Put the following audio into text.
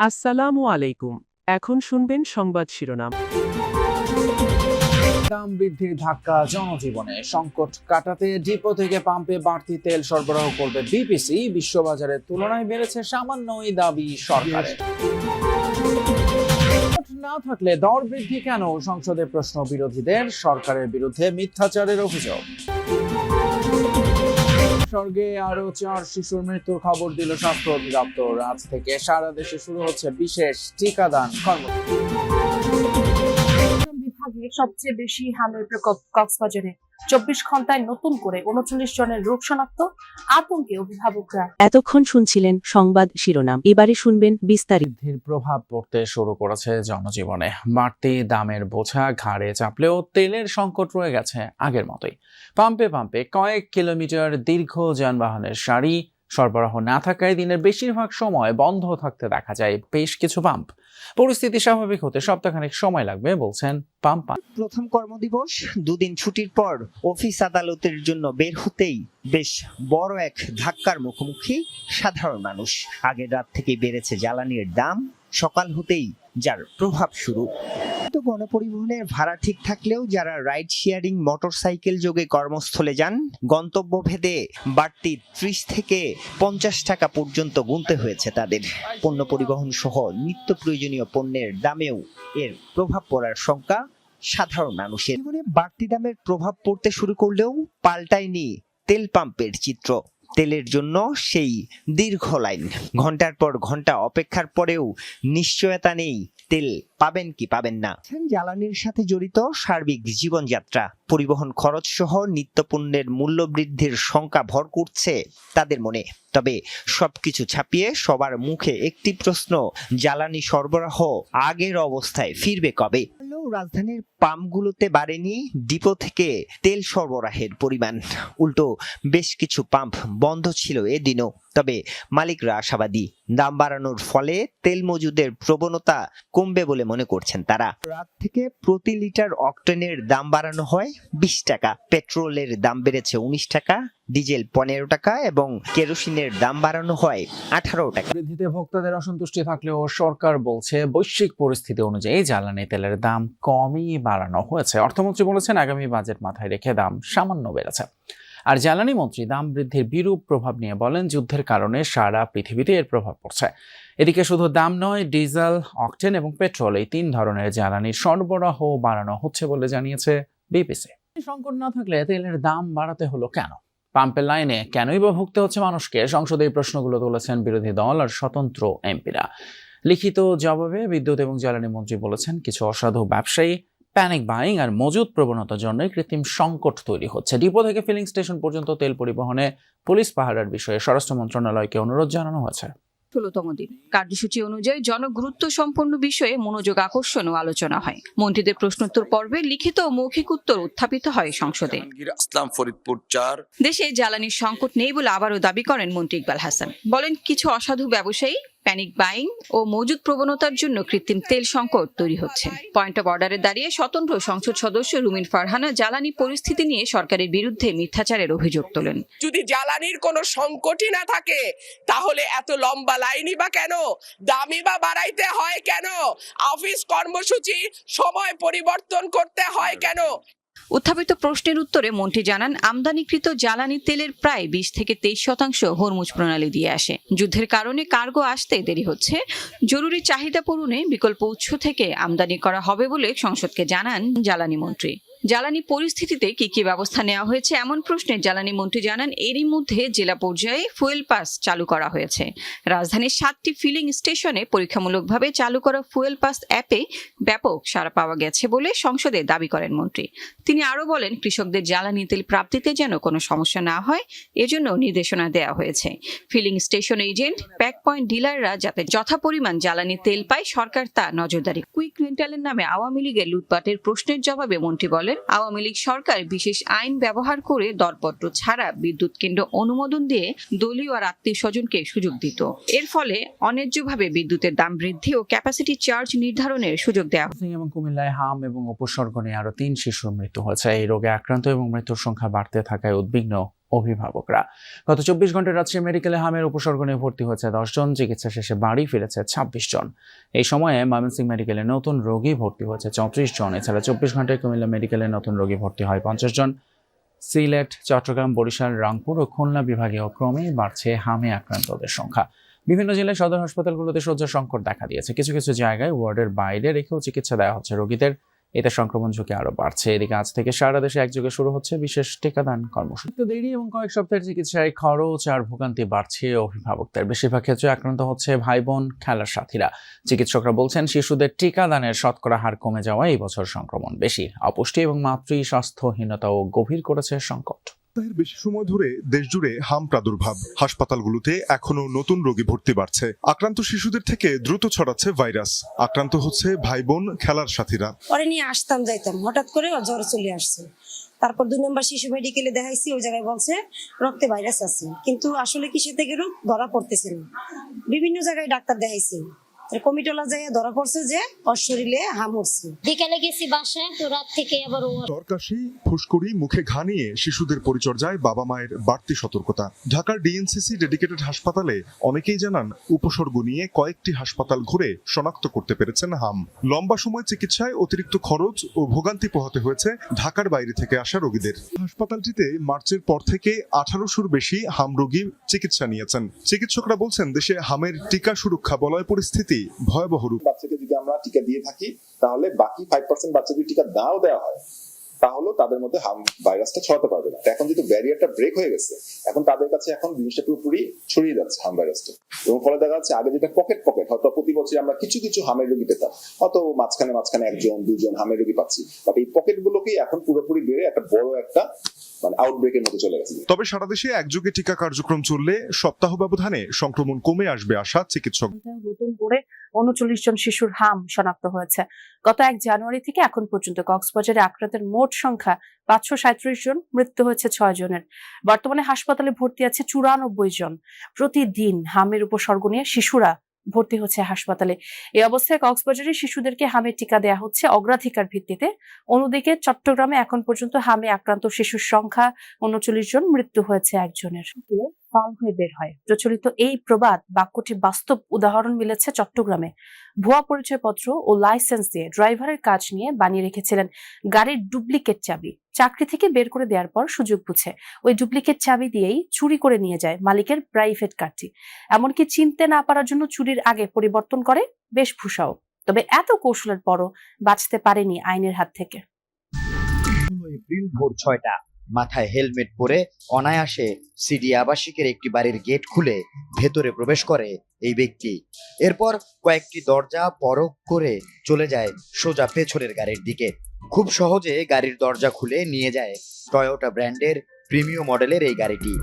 আসসালামু আলাইকুম। এখন শুনবেন সংবাদ শিরোনাম। দাম বৃদ্ধির ধাক্কা জনজীবনে, সংকট কাটাতে ডিপো থেকে পাম্পে বাড়তি তেল সরবরাহ করবে বিপিসি। বিশ্ববাজারের তুলনায় বেড়েছে সামান্যই দাবি সরকারের। না থাকলে দর বৃদ্ধি কেন, সংসদে প্রশ্ন বিরোধীদের। সরকারের বিরুদ্ধে মিথ্যাচারের অভিযোগ। স্বর্গে আরো 4 শিশুর মৃত্যুর খবর দিল স্বাস্থ্য অধিদপ্তর। আজ থেকে সারা দেশে শুরু হচ্ছে বিশেষ টিকাদান কর্মসূচি। বিভাগে সবচেয়ে বেশি হামলার প্রকোপ কক্সবাজারে। 24 ঘন্টায় নতুন করে 39 জনের রোগ শনাক্ত, আতঙ্কে অভিভাবকরা। এতক্ষণ শুনছিলেন সংবাদ শিরোনাম, এবারে শুনবেন বিস্তারিত। বৃদ্ধির প্রভাব পড়তে শুরু করেছে জনজীবনে। বাড়তি দামের বোঝা ঘাড়ে চাপলেও তেলের সংকট রয়ে গেছে আগের মতোই। পাম্পে পাম্পে কয়েক কিলোমিটার দীর্ঘ যানবাহনের সারি, সরবরাহ না থাকায় দিনের বেশিরভাগ সময় বন্ধ থাকতে দেখা যায় বেশ কিছু পাম্প। পরিস্থিতি স্বাভাবিক হতে সপ্তাহখানেক সময় লাগবে বলছেন পাম্প। প্রথম কর্মদিবস, দুদিন ছুটির পর অফিস আদালতের জন্য বের হতেই বেশ বড় এক ধাক্কার মুখোমুখি সাধারণ মানুষ। আগের রাত থেকেই বেড়েছে জ্বালানির দাম, সকাল হতেই যার প্রভাব শুরু। তো গণপরিবহনের ভাড়া ঠিক থাকলেও যারা রাইড শেয়ারিং মোটরসাইকেল যোগে কর্মস্থলে যান, গন্তব্য ভেদে বাড়তি 30 থেকে 50 টাকা পর্যন্ত গুনতে হয়েছে তাদের। পণ্য পরিবহন সহ নিত্য প্রয়োজনীয় পণ্যের দামেও এর প্রভাব পড়ার শঙ্কা সাধারণ মানুষের। জীবনে বাড়তি দামের প্রভাব পড়তে শুরু করলেও পাল্টায়নি তেল পাম্পের চিত্র। তেলের জন্য সেই দীর্ঘ লাইন, ঘন্টার পর ঘন্টা অপেক্ষার পরেও নিশ্চয়তা নেই তেল পাবেন কি পাবেন না। জ্বালানির সাথে জড়িত সার্বিক জীবনযাত্রা, পরিবহন খরচ সহ নিত্যপণ্যের মূল্য বৃদ্ধির শঙ্কা ভর করছে তাদের মনে। তবে সবকিছু ছাপিয়ে সবার মুখে একটি প্রশ্ন, জ্বালানি সরবরাহ আগের অবস্থায় ফিরবে কবে? রাজধানীর পাম্পগুলোতে বাড়েনি ডিপো থেকে তেল সরবরাহের পরিমাণ, উল্টো বেশ কিছু পাম্প বন্ধ ছিল এদিনও। তবে মালিকরা আশাবাদী, দাম বাড়ানোর ফলে তেল মজুদের প্রবণতা কমবে বলে মনে করছেন তারা। রাত থেকে প্রতি লিটার অকটেনের দাম বাড়ানো হয় 20 টাকা, পেট্রোলের দাম বেড়েছে 19 টাকা, ডিজেল 15 টাকা এবং কেরোসিনের দাম বাড়ানো হয় 18 টাকা। বৃদ্ধিতে ভোক্তাদের অসন্তুষ্টি থাকলেও সরকার বলছে বৈশ্বিক পরিস্থিতি অনুযায়ী জ্বালানি তেলের দাম কমই বাড়ানো হয়েছে। অর্থমন্ত্রী বলেছেন আগামী বাজেট মাথায় রেখে দাম সামান্য বেড়েছে। আর জ্বালানি মন্ত্রী দাম বৃদ্ধির বিরূপ প্রভাব নিয়ে বলেন, যুদ্ধের কারণে সারা পৃথিবীতে এর প্রভাব পড়ছে। এদিকে শুধু দাম নয়, ডিজেল, অকটেন এবং পেট্রোল, এই 3 ধরনের জ্বালানির সরবরাহ বাড়ানো হচ্ছে বলে জানিয়েছে বিপিসি। সংকট না থাকলে তেলের দাম বাড়াতে হলো কেন? পাম্পের লাইনে কেনই বা ভুগতে হচ্ছে মানুষকে? সংসদে এই প্রশ্নগুলো তুলেছেন বিরোধী দল আর স্বতন্ত্র এমপিরা। লিখিত জবাবে বিদ্যুৎ এবং জ্বালানি মন্ত্রী বলেছেন, কিছু অসাধু ব্যবসায়ী প্যানিক বাইং আর মজুদ প্রবণতার জন্য কৃত্রিম সংকট তৈরি হচ্ছে। ডিপো থেকে ফিলিং স্টেশন পর্যন্ত তেল পরিবহনে পুলিশ পাহারার বিষয়ে স্বরাষ্ট্র মন্ত্রণালয়কে অনুরোধ জানানো হয়েছে। 16তম দিন কার্যসূচি অনুযায়ী জনগুরুত্ব সম্পন্ন বিষয়ে মনোযোগ আকর্ষণ ও আলোচনা হয়। মন্ত্রীদের প্রশ্নোত্তর পর্বে লিখিত ও মৌখিক উত্তর উত্থাপিত হয় সংসদে। দেশে জ্বালানির সংকট নেই বলে আবারও দাবি করেন মন্ত্রী ইকবাল হাসান। বলেন, কিছু অসাধু ব্যবসায়ী প্যানিক বাইং ও মজুদ প্রবণতার জন্য কৃত্রিম তেল সংকট তৈরি হচ্ছে। পয়েন্ট অফ অর্ডারে দাঁড়িয়ে স্বতন্ত্র সংসদ সদস্য রুমিন ফারহানা জ্বালানি পরিস্থিতি নিয়ে সরকারের বিরুদ্ধে মিথ্যাচারের অভিযোগ তোলেন। যদি জ্বালানির কোনো সংকটই না থাকে তাহলে এত লম্বা লাইনই বা কেন, দামই বা বাড়াইতে হয় কেন, অফিস কর্মসূচি সময় পরিবর্তন করতে হয় কেন? উত্থাপিত প্রশ্নের উত্তরে মন্ত্রী জানান, আমদানিকৃত জ্বালানি তেলের প্রায় 20 থেকে 23% হরমুজ প্রণালী দিয়ে আসে। যুদ্ধের কারণে কার্গো আসতে দেরি হচ্ছে। জরুরি চাহিদা পূরণে বিকল্প উৎস থেকে আমদানি করা হবে বলে সংসদকে জানান জ্বালানি মন্ত্রী। জ্বালানি পরিস্থিতিতে কি কি ব্যবস্থা নেওয়া হয়েছে এমন প্রশ্নে জ্বালানি মন্ত্রী জানান, এরই মধ্যে জেলা পর্যায়ে ফুয়েল পাস চালু করা হয়েছে। রাজধানীর 7টি ফিলিং স্টেশনে পরীক্ষামূলকভাবে চালু করা ফুয়েল পাস অ্যাপে ব্যাপক সাড়া পাওয়া গেছে বলে সংসদে দাবি করেন মন্ত্রী। তিনি আরও বলেন, কৃষকদের জ্বালানি তেল প্রাপ্তিতে যেন কোনো সমস্যা না হয় এজন্য নির্দেশনা দেওয়া হয়েছে। Filling station agent, pack point ডিলাররা যাতে যথাপরিমাণ জ্বালানি তেল পায় সরকার তা নজরদারি। কুইক রেন্টালের নামে আওয়ামী লীগের লুটপাটের প্রশ্নের জবাবে মন্ত্রী বলেন, আওয়ামী লীগ সরকার বিশেষ আইন ব্যবহার করে দরপত্র ছাড়া বিদ্যুৎ কেন্দ্র অনুমোদন দিয়ে দলীয় আর আত্মীয় স্বজনকে সুযোগ দিত। এর ফলে অন্যায্যভাবে বিদ্যুতের দাম বৃদ্ধি ও ক্যাপাসিটি চার্জ নির্ধারণের সুযোগ দেওয়া হয়। এবং কুমিল্লায় হাম এবং উপসর্গ নিয়ে আরো 3 শিশুর মৃত্যু হয়েছে। এই রোগে আক্রান্ত এবং মৃত্যুর সংখ্যা বাড়তে থাকায় উদ্বিগ্ন অভিভাবকরা। গত 24 ঘন্টায় রাজশাহী মেডিকেলে হামের উপসর্গ নিয়ে ভর্তি হয়েছে 10 জন, চিকিৎসা শেষে বাড়ি ফিরেছে 26 জন। এই সময়ে ময়মনসিংহ মেডিকেলে নতুন রোগী ভর্তি হয়েছে 34 জন। এছাড়া 24 ঘন্টায় কুমিল্লা মেডিকেলে নতুন রোগী ভর্তি হয় 50 জন। সিলেট, চট্টগ্রাম, বরিশাল, রংপুর ও খুলনা বিভাগীয় ক্রমেই বাড়ছে হামে আক্রান্তদের সংখ্যা। বিভিন্ন জেলায় সদর হাসপাতালগুলোতে শয্যা সংকট দেখা দিয়েছে। কিছু কিছু জায়গায় ওয়ার্ডের বাইরে রেখেও চিকিৎসা দেওয়া হচ্ছে রোগীদের। এতে সংক্রমণ ঝুঁকি আরো বাড়ছে। এদিকে আজ থেকে সারা দেশে একযোগে শুরু হচ্ছে বিশেষ টিকাদান কর্মসূচি। দেরি এবং কয়েক সপ্তাহের চিকিৎসায় খরচ আর ভোগান্তি বাড়ছে অভিভাবকদের। বেশিরভাগ ক্ষেত্রে আক্রান্ত হচ্ছে ভাই বোন, খেলার সাথীরা। চিকিৎসকরা বলছেন, শিশুদের টিকাদানের শতকরা হার কমে যাওয়ায় এই বছর সংক্রমণ বেশি। অপুষ্টি এবং মাতৃ স্বাস্থ্যহীনতাও গভীর করেছে সংকট। সপ্তাহের বেশি সময় ধরে দেশজুড়ে হাম প্রাদুর্ভাব। হাসপাতালগুলোতে এখনো নতুন রোগী ভর্তি বাড়ছে। আক্রান্ত শিশুদের থেকে দ্রুত ছড়াচ্ছে ভাইরাস। আক্রান্ত হচ্ছে ভাই বোন, খেলার সাথীরা। পরে নিয়ে আসতাম যাইতাম, হঠাৎ করে জ্বর চলে আসছে। তারপর 2 নম্বর শিশু মেডিকেলে দেখাইছি, ওই জায়গায় বলছে রক্তে ভাইরাস আছে, কিন্তু আসলে কিসে থেকে রোগ ধরা পড়তেছে না। বিভিন্ন জায়গায় ডাক্তার দেখাইছি, কমিটলা যায় ধরা পড়ছে যে ওর শরীরে হাম হচ্ছে। বিকালে গেছি বাসায়, তো রাত থেকে আবার তরকাশি, ফুসকুড়ি, মুখে ঘা নিয়ে শিশুদের পরিচর্যায় বাবা মায়ের বাড়তি সতর্কতা। ঢাকার ডিএনসিসি ডেডিকেটেড হাসপাতালে অনেকেই জানান, উপসর্গ নিয়ে কয়েকটি হাসপাতাল ঘুরে শনাক্ত করতে পেরেছেন হাম। লম্বা সময় চিকিৎসায় অতিরিক্ত খরচ ও ভোগান্তি পোহাতে হয়েছে ঢাকার বাইরে থেকে আসা রোগীদের। হাসপাতালটিতে মার্চের পর থেকে 1800-র বেশি হাম রোগী চিকিৎসা নিয়েছেন। চিকিৎসকরা বলছেন, দেশে হামের টিকা সুরক্ষা বলয় পরিস্থিতি ভয়াবহ রূপ। বাচ্চাকে যদি আমরা টিকা দিয়ে থাকি, তাহলে বাকি 5% বাচ্চা যদি টিকা নাও দেওয়া হয়, তাহলে তাদের মধ্যে হাম ভাইরাসটা ছড়াতে পারবে না। এখন যেহেতু ব্যারিয়ারটা ব্রেক হয়ে গেছে, এখন তাদের কাছে এখন জিনিসটা পুরোপুরি ছড়িয়ে যাচ্ছে হাম ভাইরাসটা। এবং ফলে দেখা যাচ্ছে, আগে যেটা পকেট হয়তো প্রতি বছর আমরা কিছু কিছু হামের রোগী পেতাম, হয়তো মাঝখানে 1 2 হামের রোগী পাচ্ছি, বাট এই পকেট গুলোকেই এখন পুরোপুরি বেড়ে একটা বড় একটা আউটব্রেকের মধ্যে চলে গেছে। তবে সারা দেশে একযোগে টিকা কার্যক্রম চললে সপ্তাহ ব্যবধানে সংক্রমণ কমে আসবে আশা চিকিৎসক। নতুন করে 39 জন শিশুর হাম শনাক্ত হয়েছে। গত 1 জানুয়ারি থেকে এখন পর্যন্ত কক্সবাজারে আক্রান্তের মোট সংখ্যা 537 জন, মৃত্যু হয়েছে 6 জনের। বর্তমানে হাসপাতালে ভর্তি আছে 94 জন। প্রতিদিন হামের উপসর্গ নিয়ে শিশুরা ভর্তি হচ্ছে হাসপাতালে। এই অবস্থায় কক্সবাজারে শিশুদেরকে হামের টিকা দেওয়া হচ্ছে অগ্রাধিকার ভিত্তিতে। অন্যদিকে চট্টগ্রামে এখন পর্যন্ত হামে আক্রান্ত শিশুর সংখ্যা 39 জন, মৃত্যু হয়েছে 1 জনের। ফাল হয়ে বের হয়, প্রচলিত এই প্রবাদ বাক্যটি বাস্তব উদাহরণ মিলেছে চট্টগ্রামে। ভুয়া পরিচয়পত্র ও লাইসেন্স দিয়ে ড্রাইভারের কাজ নিয়ে বানিয়ে রেখেছিলেন গাড়ির ডুপ্লিকেট চাবি। চাকরি থেকে বের করে দেওয়ার পর সুযোগ বুঝে ওই ডুপ্লিকেট চাবি দিয়েই চুরি করে নিয়ে যায় মালিকের প্রাইভেট কারটি। এমনকি চিনতে না পারার জন্য চুরির আগে পরিবর্তন করে বেশভূষাও। তবে এত কৌশলের পরও বাঁচতে পারেনি আইনের হাত থেকে। এপ্রিল ভোর 6টা, মাথায় হেলমেট পরে অনায়াসে সিডি আবাসিকের একটি বাড়ির গেট খুলে ভেতরে প্রবেশ করে এই ব্যক্তি। এরপর কয়েকটি দরজা পরখ করে চলে যায় সোজা পেছনের গাড়ির দিকে। খুব সহজে গাড়ির দরজা খুলে নিয়ে যায় টয়োটা ব্র্যান্ডের প্রিমিয়াম মডেলের এই গাড়িটি।